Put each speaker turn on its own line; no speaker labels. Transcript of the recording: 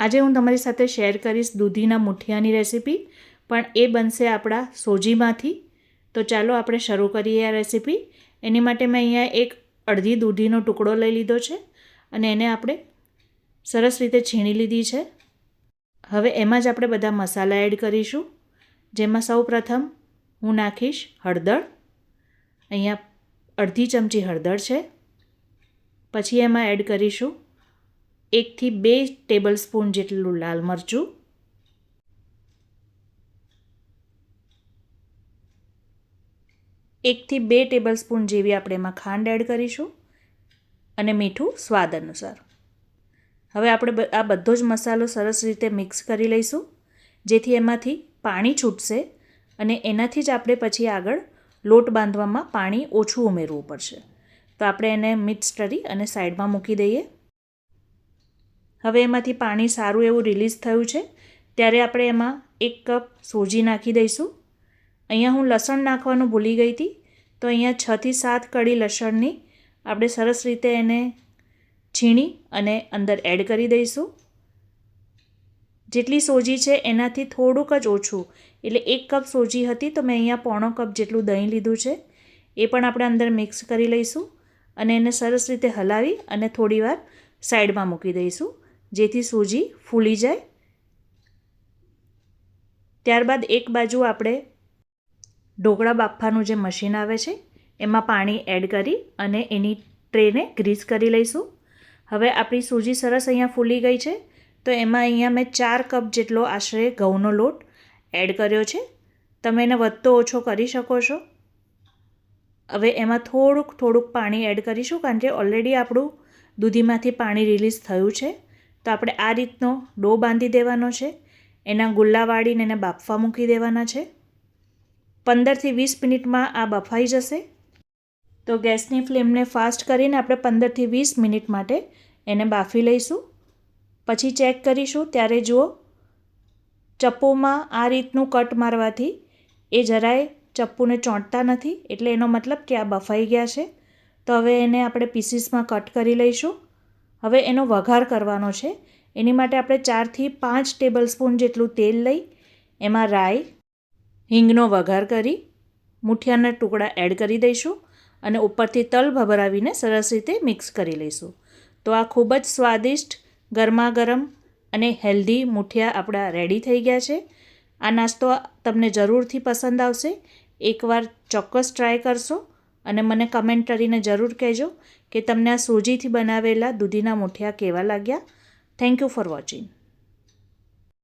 આજે હું તમારી સાથે શેર કરીશ દૂધીના મુઠિયાની રેસીપી, પણ એ બનશે આપણા સોજીમાંથી. તો ચાલો આપણે શરૂ કરીએ આ રેસીપી. એની માટે મેં અહીંયા એક અડધી દૂધીનો ટુકડો લઈ લીધો છે અને એને આપણે સરસ રીતે છીણી લીધી છે. હવે એમાં જ આપણે બધા મસાલા એડ કરીશું, જેમાં સૌ પ્રથમ હું નાખીશ હળદર. અહીંયા અડધી ચમચી હળદર છે. પછી એમાં એડ કરીશું 1 થી 2 ટેબલ સ્પૂન જેટલું લાલ મરચું, 1 થી 2 ટેબલ સ્પૂન જેવી આપણે એમાં ખાંડ એડ કરીશું અને મીઠું સ્વાદ અનુસાર. હવે આપણે આ બધો જ મસાલો સરસ રીતે મિક્સ કરી લઈશું, જેથી એમાંથી પાણી છૂટશે અને એનાથી જ આપણે પછી આગળ લોટ બાંધવામાં પાણી ઓછું ઉમેરવું પડશે. તો આપણે એને મિક્સ કરી અને સાઈડમાં મૂકી દઈએ. હવે એમાંથી પાણી સારું એવું રિલીઝ થયું છે, ત્યારે આપણે એમાં 1 કપ સોજી નાખી દઈશું. અહીંયા હું લસણ નાખવાનું ભૂલી ગઈ હતી, તો અહીંયા 6 થી 7 કળી લસણની આપણે સરસ રીતે એને છીણી અને અંદર એડ કરી દઈશું. જેટલી સોજી છે એનાથી થોડુંક જ ઓછું, એટલે 1 કપ સોજી હતી તો મેં અહીંયા 1/4 કપ જેટલું દહીં લીધું છે. એ પણ આપણે અંદર મિક્સ કરી લઈશું અને એને સરસ રીતે હલાવી અને થોડીવાર સાઈડમાં મૂકી દઈશું, જેથી સૂજી ફૂલી જાય. ત્યારબાદ એક બાજુ આપણે ઢોકળા બાફવાનું જે મશીન આવે છે એમાં પાણી એડ કરી અને એની ટ્રેને ગ્રીસ કરી લઈશું. હવે આપણી સૂજી સરસ અહીંયા ફૂલી ગઈ છે, તો એમાં અહીંયા મેં 4 કપ જેટલો આશરે ઘઉંનો લોટ એડ કર્યો છે. તમે એને વધતો ઓછો કરી શકો છો. હવે એમાં થોડુંક પાણી એડ કરીશું, કારણ કે ઓલરેડી આપણું દૂધીમાંથી પાણી રિલીઝ થયું છે. તો આપણે આ રીતનો ડો બાંધી દેવાનો છે, એના ગુલ્લા વાળીને એને બાફવા મૂકી દેવાના છે. 15 થી 20 મિનિટમાં આ બફાઈ જશે. તો ગેસની ફ્લેમને ફાસ્ટ કરીને આપણે 15 થી 20 મિનિટ માટે એને બાફી લઈશું. પછી ચેક કરીશું, ત્યારે જુઓ ચપ્પુમાં આ રીતનું કટ મારવાથી એ જરાય ચપ્પુને ચોંટતા નથી, એટલે એનો મતલબ કે આ બફાઈ ગયા છે. તો હવે એને આપણે પીસીસમાં કટ કરી લઈશું. હવે એનો વઘાર કરવાનો છે. એની માટે આપણે 4 થી 5 ટેબલ સ્પૂન જેટલું તેલ લઈ એમાં રાઈ, હિંગનો વઘાર કરી મુઠિયાના ટુકડા એડ કરી દઈશું અને ઉપરથી તલ ભભરાવીને સરસ રીતે મિક્સ કરી લઈશું. તો આ ખૂબ જ સ્વાદિષ્ટ ગરમા ગરમ અને હેલ્ધી મુઠિયા આપણા રેડી થઈ ગયા છે. આ નાસ્તો તમને જરૂરથી પસંદ આવશે. એકવાર ચોક્કસ ટ્રાય કરશો અને મને કમેન્ટ કરીને જરૂર કહેજો કે તમને આ સોજીથી બનાવેલા દૂધીના મુઠિયા કેવા લાગ્યા. Thank you for watching.